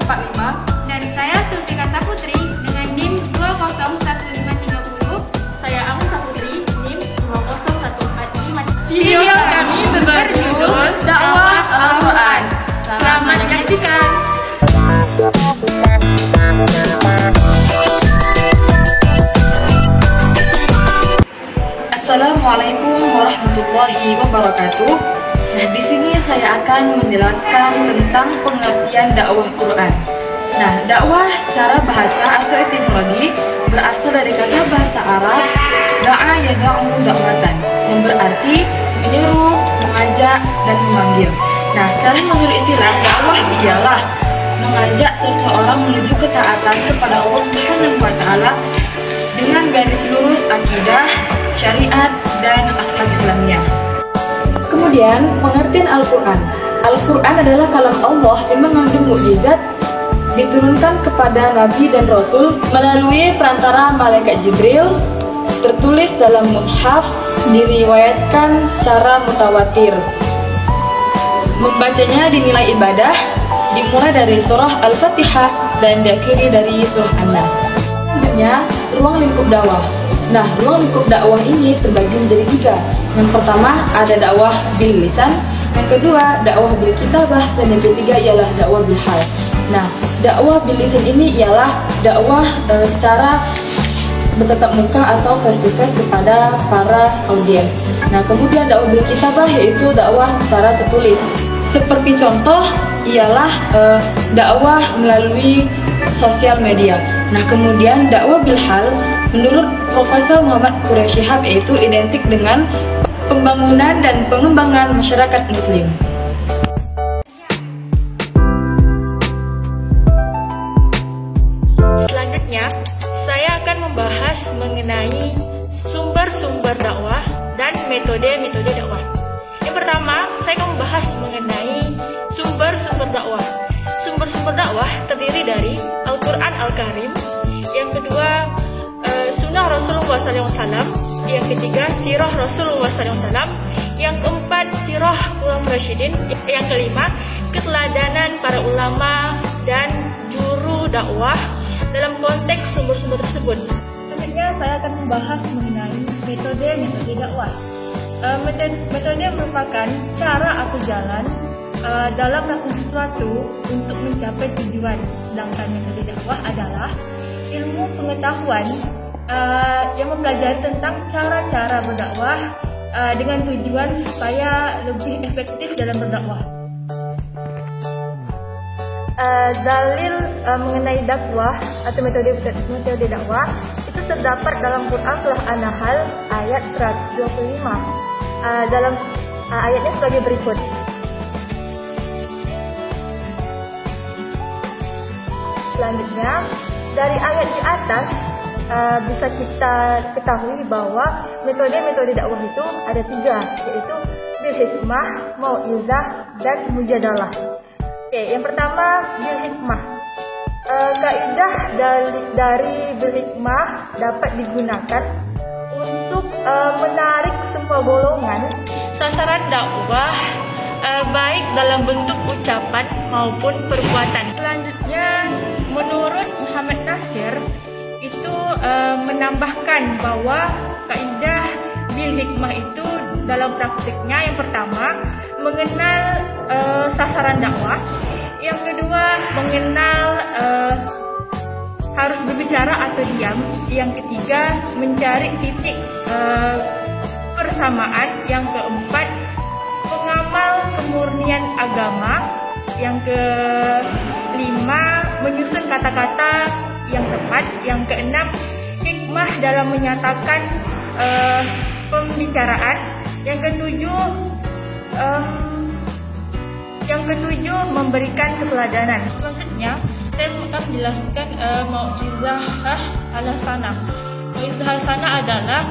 Dan saya Sultika Saputri dengan NIM 2011530. Saya Amsa Putri, NIM 20145. Video kami berjudul Dakwah Al-Quran. Selamat menyaksikan. Assalamualaikum warahmatullahi wabarakatuh. Nah, di sini saya akan menjelaskan tentang pengertian dakwah Quran. Nah, dakwah secara bahasa atau etimologi berasal dari kata bahasa Arab da'a yada'u da'watan, yang berarti menyeru, mengajak, dan memanggil. Nah, secara menurut istilah, dakwah ialah mengajak seseorang menuju ketaatan kepada Allah Subhanahu wa Ta'ala dengan garis lurus akidah, syariat, dan akhlak Islamiyah. Kemudian, pengertian Al-Quran. Al-Quran adalah kalam Allah yang mengandung mukjizat, diturunkan kepada Nabi dan Rasul melalui perantara malaikat Jibril, tertulis dalam mushaf, diriwayatkan secara mutawatir. Membacanya dinilai ibadah, dimulai dari surah Al-Fatihah dan diakhiri dari surah An-Nas. Selanjutnya, ruang lingkup dakwah. Nah, ruang lingkup dakwah ini terbagi menjadi 3. Yang pertama ada dakwah bil lisan, yang kedua dakwah bil kitabah, dan yang ketiga ialah dakwah bil hal. Nah, dakwah bil lisan ini ialah dakwah secara bertatap muka atau face to face kepada para audiens. Nah, kemudian dakwah bil kitabah yaitu dakwah secara tertulis. Seperti contoh ialah dakwah melalui sosial media. Nah, kemudian dakwah bil hal menurut Profesor Muhammad Quraish Shihab yaitu identik dengan pembangunan dan pengembangan masyarakat muslim. Selanjutnya, saya akan membahas mengenai sumber-sumber dakwah dan metode-metode dakwah. Yang pertama, saya akan membahas mengenai sumber-sumber dakwah. Sumber-sumber dakwah terdiri dari Al-Quran Al-Karim. Yang kedua, Sunnah Rasulullah SAW. Yang ketiga, Sirah Rasulullah SAW. Yang keempat, Sirah Khulafaur Rasyidin. Yang kelima, keteladanan para ulama dan juru dakwah dalam konteks sumber-sumber tersebut. Selanjutnya, saya akan membahas mengenai metode-metode dakwah. Metode merupakan cara atau jalan dalam melakukan sesuatu untuk mencapai tujuan. Sedangkan metode dakwah adalah ilmu pengetahuan yang mempelajari tentang cara-cara berdakwah dengan tujuan supaya lebih efektif dalam berdakwah. Dalil mengenai dakwah atau metode dakwah itu terdapat dalam Quran surah An-Nahl ayat 125. Dalam ayatnya sebagai berikut. Selanjutnya, dari ayat di atas bisa kita ketahui bahwa metode-metode dakwah itu ada 3, yaitu bil hikmah, mau'izah, dan mujadalah. Oke, yang pertama bil hikmah. Kaidah dari bil hikmah dapat digunakan untuk menarik semua golongan sasaran dakwah baik dalam bentuk ucapan maupun perbuatan. Selanjutnya, menurut Muhammad Nasir itu menambahkan bahwa kaidah bil hikmah itu dalam praktiknya yang pertama mengenal sasaran dakwah, yang kedua mengenal harus berbicara atau diam, yang ketiga mencari titik persamaan, yang keempat mengamal kemurnian agama, yang kelima menyusun kata-kata yang tepat, yang keenam hikmah dalam menyatakan pembicaraan, yang ketujuh memberikan keteladanan. Selanjutnya saya akan menjelaskan mau'izah al-hasanah. Mau'izah al-hasanah adalah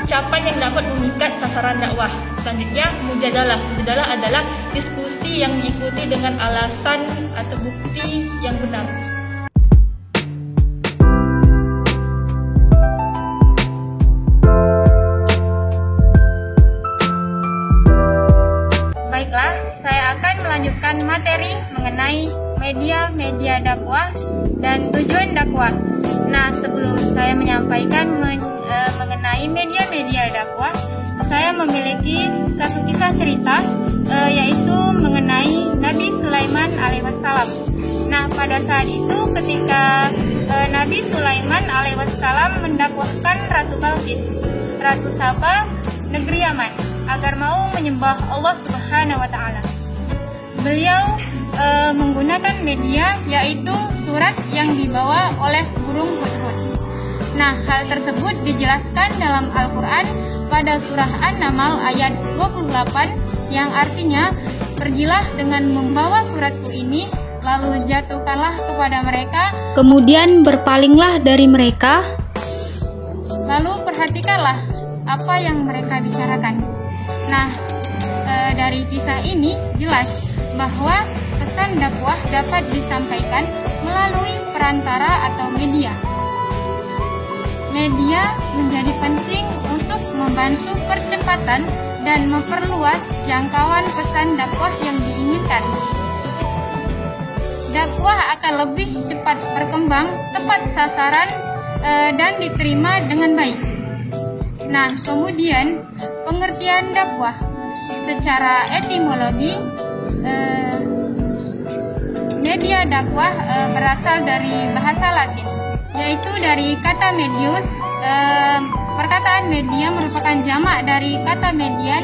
ucapan yang dapat memikat sasaran dakwah. Selanjutnya, mujadalah. Mujadalah adalah diskusi yang diikuti dengan alasan atau bukti yang benar. Baiklah, saya akan melanjutkan materi mengenai media dakwah dan tujuan dakwah. Nah, sebelum saya menyampaikan mengenai media dakwah, saya memiliki satu kisah cerita yaitu mengenai Nabi Sulaiman alaihissalam. Nah, pada saat itu ketika Nabi Sulaiman alaihissalam mendakwahkan Ratu Balqis, Ratu Saba, negeri Yaman, agar mau menyembah Allah Subhanahu wa taala. Beliau menggunakan media yaitu surat yang dibawa oleh burung hudhud. Nah, hal tersebut dijelaskan dalam Al-Qur'an pada surah An-Naml ayat 28 yang artinya, "Pergilah dengan membawa suratku ini, lalu jatuhkanlah kepada mereka, kemudian berpalinglah dari mereka, lalu perhatikanlah apa yang mereka bicarakan." Nah, dari kisah ini jelas bahwa pesan dakwah dapat disampaikan melalui perantara atau media. Media menjadi penting untuk membantu percepatan dan memperluas jangkauan pesan dakwah yang diinginkan. Dakwah akan lebih cepat berkembang, tepat sasaran, dan diterima dengan baik. Nah, kemudian pengertian dakwah secara etimologi, media dakwah berasal dari bahasa Latin, yaitu dari kata medius. Perkataan media merupakan jamak dari kata median,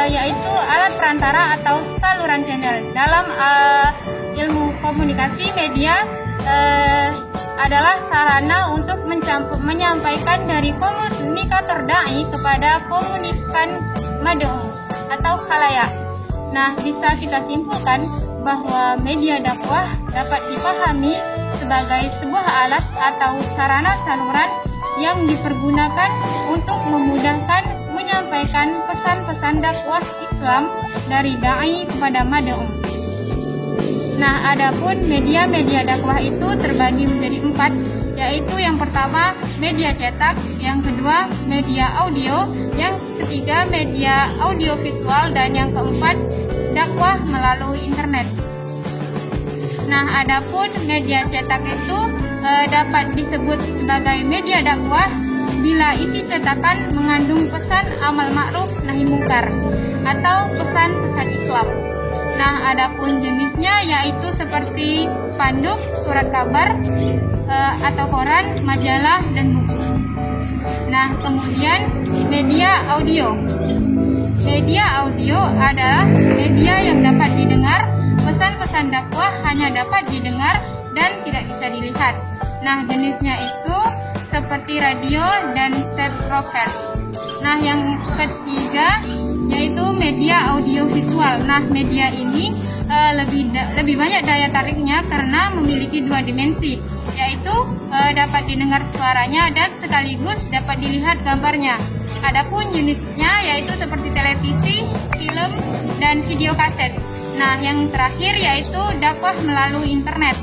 yaitu alat perantara atau saluran channel. Dalam ilmu komunikasi, media adalah sarana untuk menyampaikan dari komunikator dai kepada komunikan mad'u atau khalayak. Nah, bisa kita simpulkan bahwa media dakwah dapat dipahami sebagai sebuah alat atau sarana saluran yang dipergunakan untuk memudahkan menyampaikan pesan-pesan dakwah Islam dari dai kepada mad'u. Nah, adapun media-media dakwah itu terbagi menjadi 4, yaitu yang pertama media cetak, yang kedua media audio, yang ketiga media audiovisual, dan yang keempat dakwah melalui internet. Nah, adapun media cetak itu dapat disebut sebagai media dakwah bila isi cetakan mengandung pesan amal ma'ruf nahi mungkar atau pesan-pesan Islam. Nah, adapun jenisnya yaitu seperti spanduk, surat kabar, atau koran, majalah, dan buku. Nah, kemudian media audio. Media audio adalah media yang dapat didengar. Pesan-pesan dakwah hanya dapat didengar dan tidak bisa dilihat. Nah, jenisnya itu seperti radio dan tape recorder. Nah, yang ketiga yaitu media audiovisual. Nah, media ini lebih banyak daya tariknya karena memiliki 2 dimensi, yaitu dapat didengar suaranya dan sekaligus dapat dilihat gambarnya. Adapun jenisnya yaitu seperti televisi, film, dan video kaset. Nah, yang terakhir yaitu dakwah melalui internet.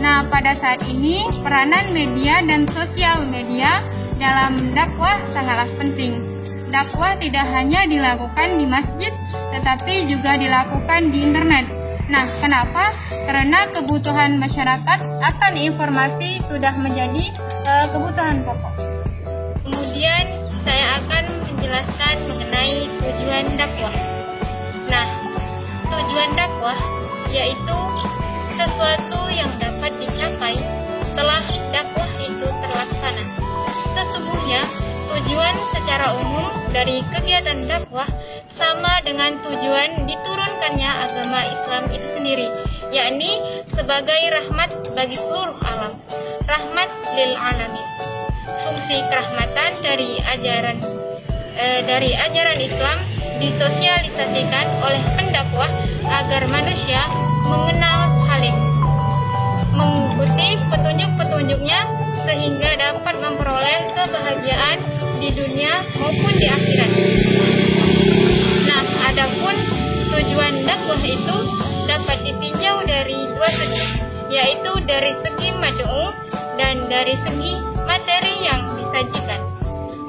Nah, pada saat ini peranan media dan sosial media dalam dakwah sangatlah penting. Dakwah tidak hanya dilakukan di masjid, tetapi juga dilakukan di internet. Nah, kenapa? Karena kebutuhan masyarakat akan informasi sudah menjadi kebutuhan pokok. Kemudian saya akan menjelaskan mengenai tujuan dakwah. Nah, tujuan dakwah yaitu sesuatu yang dapat dicapai setelah dakwah itu terlaksana. Sesungguhnya tujuan secara umum dari kegiatan dakwah sama dengan tujuan diturunkannya agama Islam itu sendiri, yakni sebagai rahmat bagi seluruh alam, rahmat lil alamin. Fungsi kerahmatan dari ajaran Islam disosialisasikan oleh pendakwah agar manusia mengenal Halim, mengikuti petunjuk-petunjuknya sehingga dapat memperoleh kebahagiaan di dunia maupun di akhirat. Nah, adapun tujuan dakwah itu dapat ditinjau dari 2 segi, yaitu dari segi mad'u dan dari segi materi yang disajikan.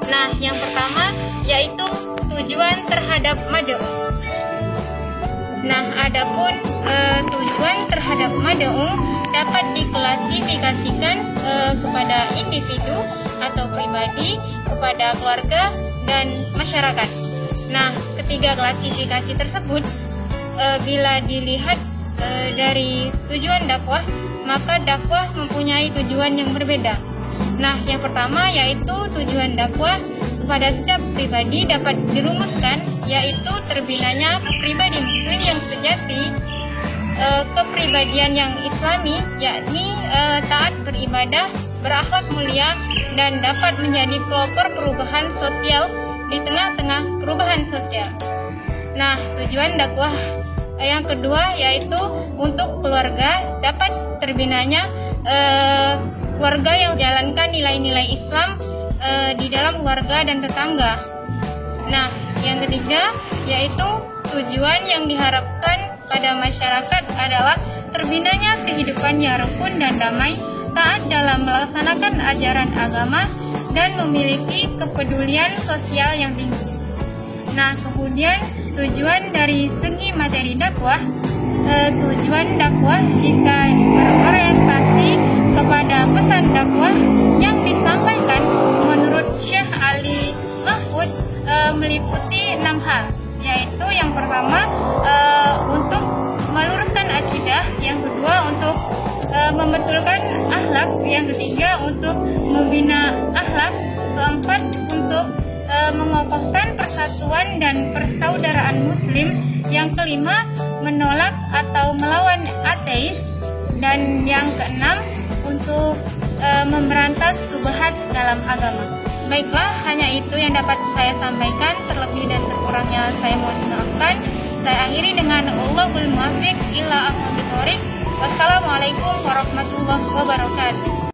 Nah, yang pertama yaitu tujuan terhadap mad'u. Nah, adapun tujuan terhadap mad'u dapat diklasifikasikan kepada individu atau pribadi, kepada keluarga dan masyarakat. Nah, ketiga klasifikasi tersebut bila dilihat dari tujuan dakwah, maka dakwah mempunyai tujuan yang berbeda. Nah, yang pertama yaitu tujuan dakwah kepada setiap pribadi dapat dirumuskan, yaitu terbinanya pribadi muslim yang sejati, kepribadian yang islami, yakni taat beribadah, berakhlak mulia, dan dapat menjadi pelopor perubahan sosial di tengah-tengah perubahan sosial. Nah, tujuan dakwah yang kedua yaitu untuk keluarga, dapat terbinanya keluarga yang menjalankan nilai-nilai Islam di dalam keluarga dan tetangga. Nah, yang ketiga yaitu tujuan yang diharapkan pada masyarakat adalah terbinanya kehidupan yang rukun dan damai, taat dalam melaksanakan ajaran agama, dan memiliki kepedulian sosial yang tinggi. Nah, kemudian tujuan dari segi materi dakwah, tujuan dakwah jika berorientasi kepada pesan dakwah yang disampaikan menurut Syekh Ali Mahfud meliputi 6 hal, yaitu yang pertama untuk meluruskan akidah, yang kedua untuk membetulkan akhlak, yang ketiga untuk membina akhlak, keempat untuk mengokohkan persatuan dan persaudaraan muslim, yang kelima menolak atau melawan ateis, dan yang keenam untuk memberantas subhat dalam agama. Baiklah, hanya itu yang dapat saya sampaikan. Terlebih dan terkurangnya saya mohon dimaafkan. Saya akhiri dengan Allahul muwaffiq ila aqwamit thoriq. Wassalamualaikum warahmatullahi wabarakatuh.